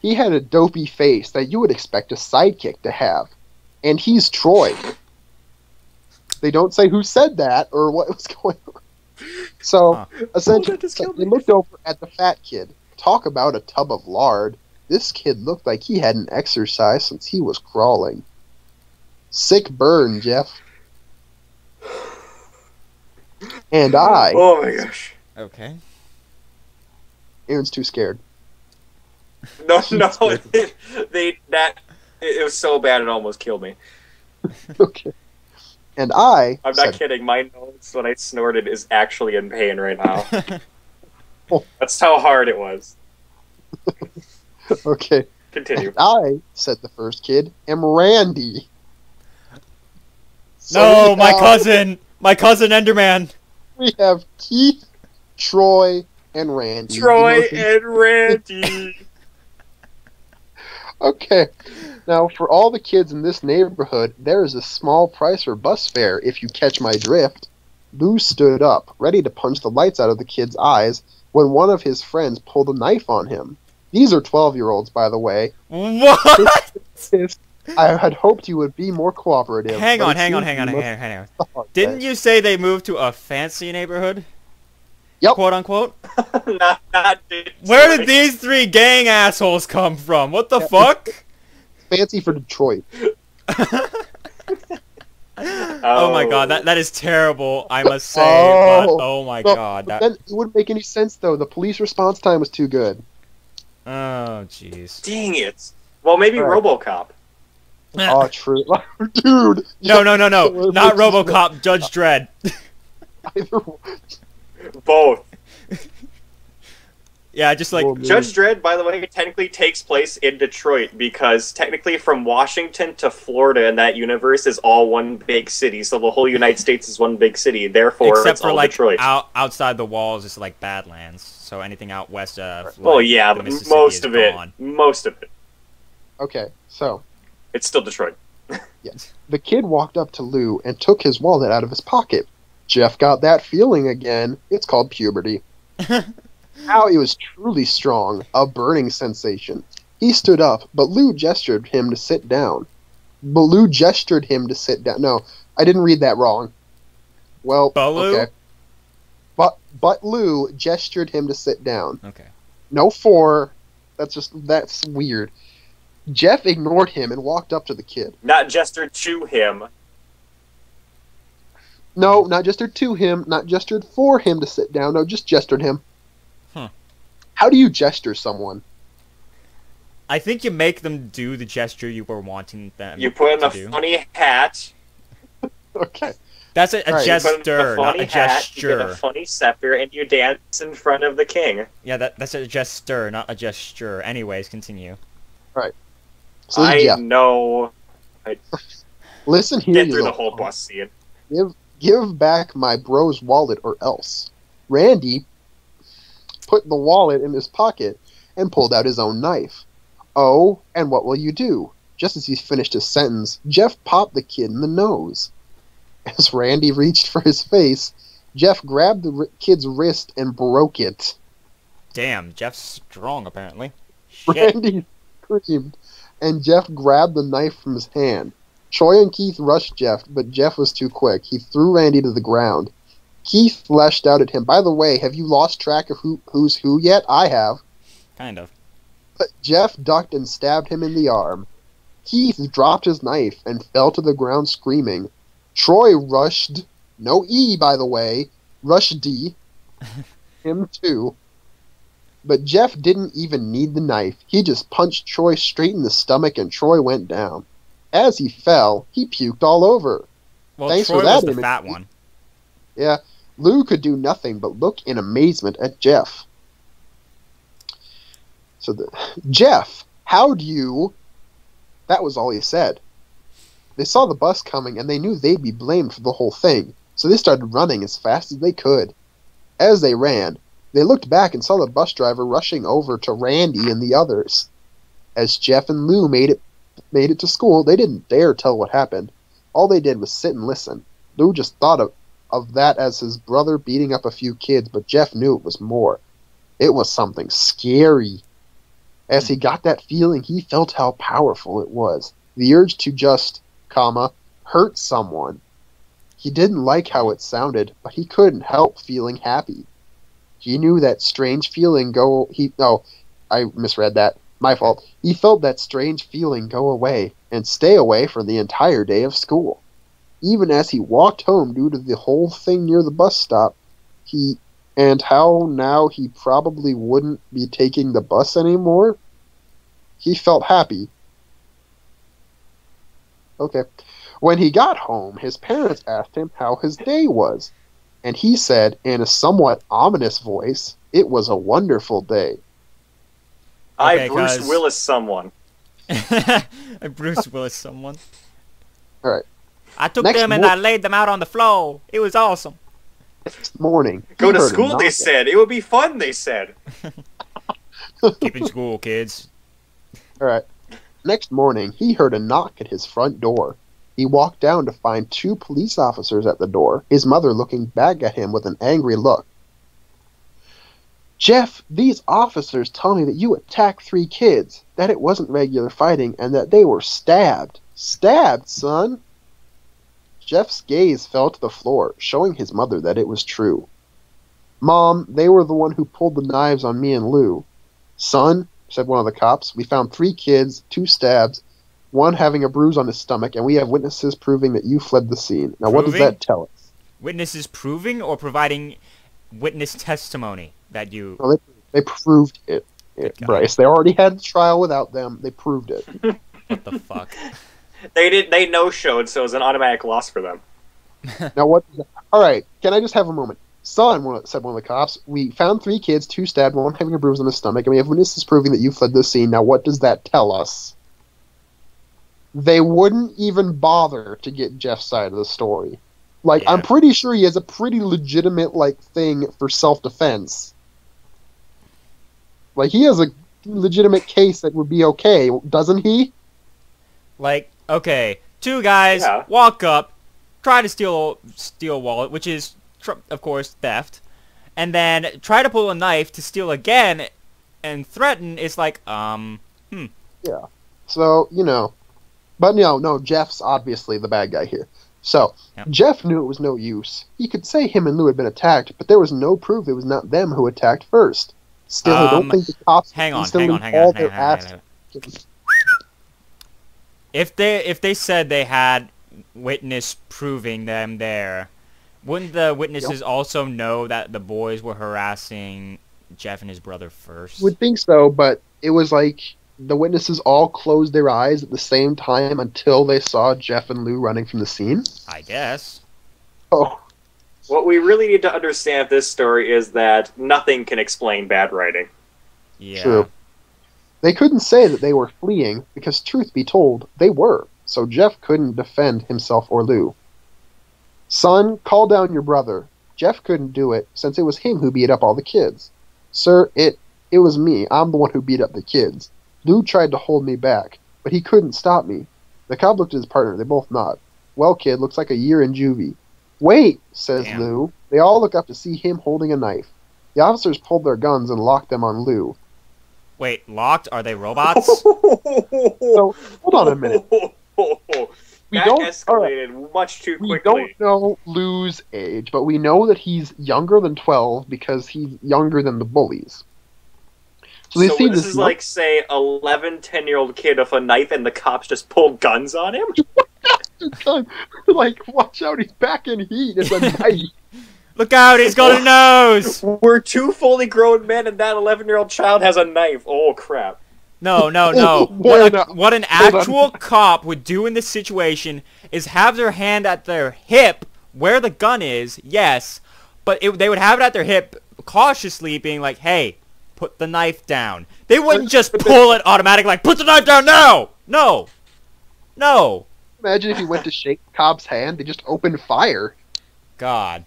He had a dopey face that you would expect a sidekick to have. And he's Troy. They don't say who said that or what was going on. So, essentially, he looked over at the fat kid. Talk about a tub of lard. This kid looked like he hadn't exercised since he was crawling. Sick burn, Jeff. And I... Oh my gosh. Okay. Aaron's too scared. No, it was so bad it almost killed me. Okay. And I'm not kidding. My nose, when I snorted, is actually in pain right now. That's how hard it was. Okay. Continue. And I, said the first kid, am Randy. So no, my cousin Enderman. We have Keith, Troy, and Randy. Troy and Randy. Okay. Now, for all the kids in this neighborhood, there is a small price for bus fare, if you catch my drift. Lou stood up, ready to punch the lights out of the kid's eyes, when one of his friends pulled a knife on him. These are 12-year-olds, by the way. What? I had hoped you would be more cooperative. Hang on. Didn't you say they moved to a fancy neighborhood? Yep. Quote unquote? not Where did these three gang assholes come from? What the fuck? Fancy for Detroit. Oh my god, that is terrible, I must say. But, oh my god. Then it wouldn't make any sense, though. The police response time was too good. Oh, jeez. Dang it. Well, maybe RoboCop. Oh, true. Dude! No. Not RoboCop, Judge Dredd. Either one. Both. Yeah, just like... Judge Dredd, by the way, technically takes place in Detroit, because technically from Washington to Florida in that universe is all one big city, so the whole United States is one big city, therefore except it's for all like Detroit. outside the walls is like Badlands, so anything out west of well, yeah, but most of it. Okay, so... It's still Detroit. Yes. The kid walked up to Lou and took his wallet out of his pocket. Jeff got that feeling again. It's called puberty. Now it was truly strong, a burning sensation. He stood up, but Lou gestured him to sit down. No, I didn't read that wrong. Well, okay. But Lou gestured him to sit down. Okay. No four. That's weird. Jeff ignored him and walked up to the kid. Not gestured to him. No, not gestured to him, not gestured for him to sit down. No, just gestured him. Huh. How do you gesture someone? I think you make them do the gesture you were wanting them to do. You put in a funny hat. Okay. That's a gesture, not a gesture. You get a funny scepter, and you dance in front of the king. Yeah, that's a gesture, not a gesture. Anyways, continue. Right. So I know. Listen here, Get through the whole bus scene. Give back my bro's wallet or else. Randy put the wallet in his pocket and pulled out his own knife. Oh, and what will you do? Just as he finished his sentence, Jeff popped the kid in the nose. As Randy reached for his face, Jeff grabbed the kid's wrist and broke it. Damn, Jeff's strong, apparently. Randy screamed, and Jeff grabbed the knife from his hand. Troy and Keith rushed Jeff, but Jeff was too quick. He threw Randy to the ground. Keith lashed out at him. By the way, have you lost track of who's who yet? I have. Kind of. But Jeff ducked and stabbed him in the arm. Keith dropped his knife and fell to the ground screaming. Troy rushed, no E by the way, rushed D, him too. But Jeff didn't even need the knife. He just punched Troy straight in the stomach and Troy went down. As he fell, he puked all over. Well, Thanks Troy for that was the image. fat one. Yeah, Lou could do nothing but look in amazement at Jeff. So, Jeff, how'd you... That was all he said. They saw the bus coming, and they knew they'd be blamed for the whole thing, so they started running as fast as they could. As they ran, they looked back and saw the bus driver rushing over to Randy and the others. As Jeff and Lou made it to school, they didn't dare tell what happened. All they did was sit and listen. Lou just thought of that as his brother beating up a few kids, but Jeff knew it was more. It was something scary. As he got that feeling, he felt how powerful it was. The urge to just, hurt someone. He didn't like how it sounded, but he couldn't help feeling happy. He knew that strange feeling I misread that. My fault. He felt that strange feeling go away and stay away for the entire day of school. Even as he walked home due to the whole thing near the bus stop, and how now he probably wouldn't be taking the bus anymore, he felt happy. Okay. When he got home, his parents asked him how his day was, and he said, in a somewhat ominous voice, it was a wonderful day. I Bruce Willis someone. Bruce Willis someone. Alright. I took them and I laid them out on the floor. It was awesome. Next morning. Go to school, they said. It would be fun, they said. Keep in school, kids. Alright. Next morning, he heard a knock at his front door. He walked down to find 2 police officers at the door, his mother looking back at him with an angry look. Jeff, these officers tell me that you attacked 3 kids, that it wasn't regular fighting, and that they were stabbed. Stabbed, son! Jeff's gaze fell to the floor, showing his mother that it was true. Mom, they were the one who pulled the knives on me and Lou. Son, said one of the cops, we found 3 kids, 2 stabs, 1 having a bruise on his stomach, and we have witnesses proving that you fled the scene. Now, what does that tell us? Witnesses proving or providing witness testimony that you... No, they proved it, Bryce. They already had the trial without them. They proved it. What the fuck? They no-showed, so it was an automatic loss for them. Now, what... Alright, can I just have a moment? Son, said one of the cops, we found 3 kids, 2 stabbed, 1 having a bruise on his stomach, and we have witnesses proving that you fled the scene. Now, what does that tell us? They wouldn't even bother to get Jeff's side of the story. Like, yeah. I'm pretty sure he has a pretty legitimate, thing for self-defense. Like, he has a legitimate case that would be okay, doesn't he? Like, okay, 2 guys walk up, try to steal a wallet, which is, of course, theft, and then try to pull a knife to steal again, and threaten is like, Yeah. So, But no, Jeff's obviously the bad guy here. So, Jeff knew it was no use. He could say him and Lou had been attacked, but there was no proof it was not them who attacked first. Still, I don't think the cops... Hang on. If they said they had witness proving them there, wouldn't the witnesses also know that the boys were harassing Jeff and his brother first? Would think so, but it was like... The witnesses all closed their eyes at the same time until they saw Jeff and Lou running from the scene? I guess. Oh. What we really need to understand of this story is that nothing can explain bad writing. Yeah. True. They couldn't say that they were fleeing, because truth be told, they were, so Jeff couldn't defend himself or Lou. Son, call down your brother. Jeff couldn't do it, since it was him who beat up all the kids. Sir, it was me. I'm the one who beat up the kids. Lou tried to hold me back, but he couldn't stop me. The cop looked at his partner. They both nod. Well, kid, looks like a year in juvie. Wait, says Lou. They all look up to see him holding a knife. The officers pulled their guns and locked them on Lou. Wait, locked? Are they robots? So, hold on a minute. That escalated much too quickly. We don't know Lou's age, but we know that he's younger than 12 because he's younger than the bullies. So this is like, say, 11, 10-year-old kid with a knife and the cops just pulled guns on him? Like, watch out, he's back in heat. It's a knife. Look out, he's got a nose! We're 2 fully grown men and that 11-year-old child has a knife. Oh, crap. No. What an actual cop would do in this situation is have their hand at their hip where the gun is, yes, but they would have it at their hip cautiously being like, hey, put the knife down. They wouldn't just pull it automatically like, put the knife down now! No. Imagine if he went to shake Cobb's hand, they just opened fire. God.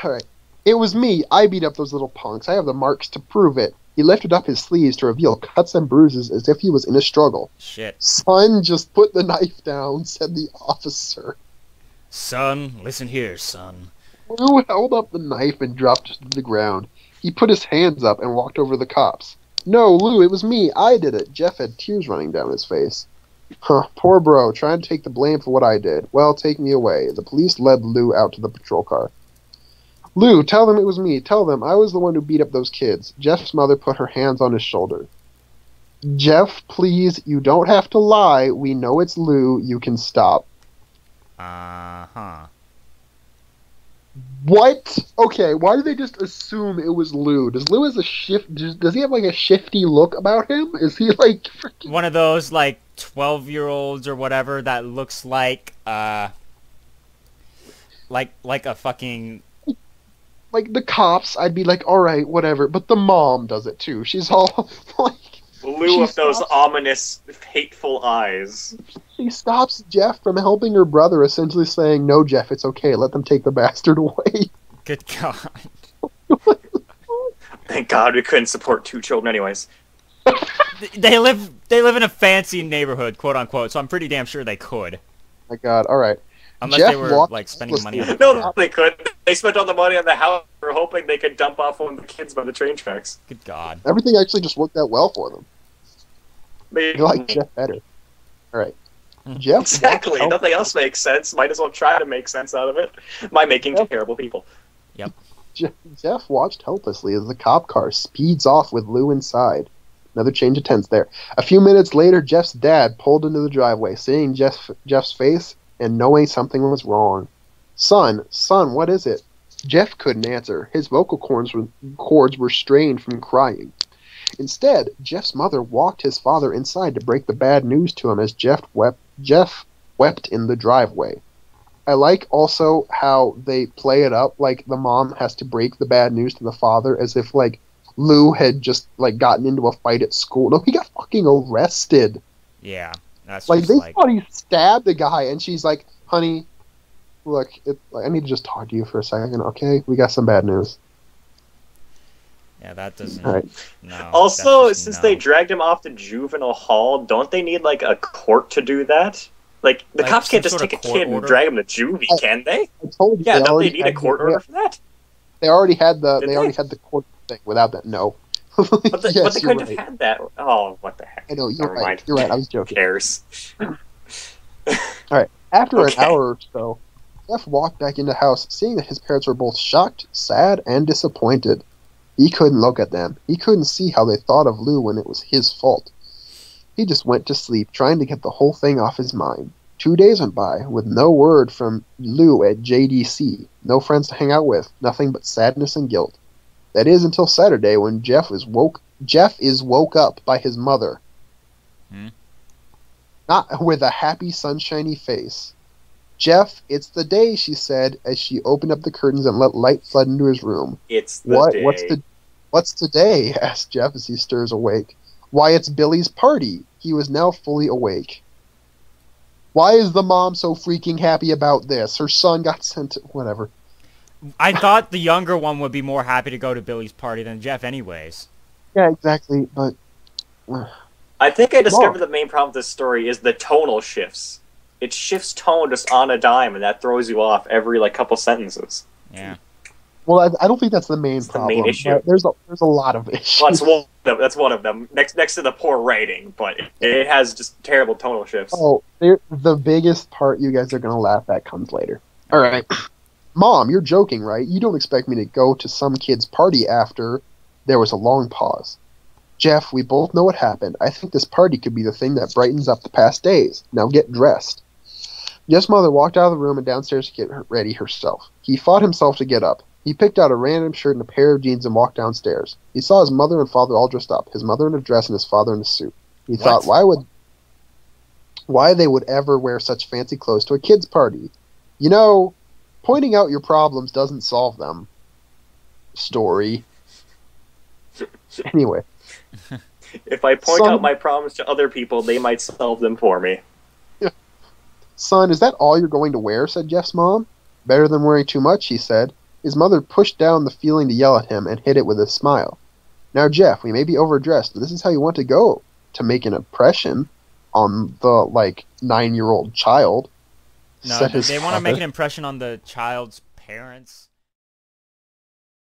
Alright. It was me. I beat up those little punks. I have the marks to prove it. He lifted up his sleeves to reveal cuts and bruises as if he was in a struggle. Shit. Son, just put the knife down, said the officer. Son, listen here, son. Lou held up the knife and dropped it to the ground. He put his hands up and walked over to the cops. No, Lou, it was me. I did it. Jeff had tears running down his face. Huh, poor bro, trying to take the blame for what I did. Well, take me away. The police led Lou out to the patrol car. Lou, tell them it was me. Tell them I was the one who beat up those kids. Jeff's mother put her hands on his shoulder. Jeff, please, you don't have to lie. We know it's Lou. You can stop. Uh-huh. What? Okay, why do they just assume it was Lou? Does Lou has a does he have like a shifty look about him? Is he like freaking... One of those like 12-year-olds or whatever that looks like a fucking... Like the cops, I'd be like, all right, whatever. But the mom does it too. She's all like... Lou with those ominous, hateful eyes. She stops Jeff from helping her brother, essentially saying, no, Jeff, it's okay. Let them take the bastard away. Good God. Thank God we couldn't support 2 children anyways. They live in a fancy neighborhood, quote unquote, so I'm pretty damn sure they could. My God, all right. Unless Jeff they were like spending money on No, they couldn't. They spent all the money on the house. They were hoping they could dump off one of the kids by the train tracks. Good God. Everything actually just worked out well for them. They like Jeff better. All right. Jeff. Exactly. Nothing else makes sense. Might as well try to make sense out of it by making terrible people. Yep. Jeff watched helplessly as the cop car speeds off with Lou inside. Another change of tense there. A few minutes later, Jeff's dad pulled into the driveway, seeing Jeff's face and knowing something was wrong. Son, what is it? Jeff couldn't answer. His vocal cords were strained from crying. Instead, Jeff's mother walked his father inside to break the bad news to him as Jeff wept in the driveway. I like also how they play it up like the mom has to break the bad news to the father as if like Lou had just like gotten into a fight at school. No, he got fucking arrested. Yeah, that's like just they thought he stabbed a guy, and she's like, "Honey, look, I need to just talk to you for a second, okay? We got some bad news." Yeah, that doesn't... Right. No. Also, since they dragged him off to juvenile hall, don't they need, like, a court to do that? Like, the cops can't just take a kid and drag him to juvie, can they? I told you. Yeah, don't they need a court order for that? They already had the court thing without that. No. But they couldn't have had that. Oh, what the heck. I know, you're Never right. mind. You're right, I was joking. Who cares? Alright, after an hour or so, Jeff walked back into the house, seeing that his parents were both shocked, sad, and disappointed. He couldn't look at them. He couldn't see how they thought of Lou when it was his fault. He just went to sleep, trying to get the whole thing off his mind. 2 days went by, with no word from Lou at JDC, no friends to hang out with, nothing but sadness and guilt. That is until Saturday when Jeff is woke up by his mother. Not with a happy, sunshiny face. Jeff, it's the day, she said, as she opened up the curtains and let light flood into his room. It's the day. What's today? Asked Jeff as he stirs awake. Why, it's Billy's party. He was now fully awake. Why is the mom so freaking happy about this? Her son got sent to... Whatever. I thought the younger one would be more happy to go to Billy's party than Jeff anyways. Yeah, exactly, but... I think I discovered the main problem with this story is the tonal shifts. It shifts tone just on a dime, and that throws you off every, like, couple sentences. Yeah. Well, I don't think that's the main problem. The main issue. There's a lot of issues. Well, that's one of them. Next to the poor writing, but it has just terrible tonal shifts. Oh, the biggest part you guys are going to laugh at comes later. All right. Mom, you're joking, right? You don't expect me to go to some kid's party after... There was a long pause. Jeff, we both know what happened. I think this party could be the thing that brightens up the past days. Now get dressed. Jeff's mother walked out of the room and downstairs to get ready herself. He fought himself to get up. He picked out a random shirt and a pair of jeans and walked downstairs. He saw his mother and father all dressed up, his mother in a dress and his father in a suit. He thought, why they would ever wear such fancy clothes to a kid's party? You know, pointing out your problems doesn't solve them. Story. Anyway. If I point out my problems to other people, they might solve them for me. Son, is that all you're going to wear? Said Jeff's mom. Better than wearing too much, he said. His mother pushed down the feeling to yell at him and hid it with a smile. Now, Jeff, we may be overdressed, but this is how you want to go to make an impression on the, 9-year-old child. No, they want to make an impression on the child's parents.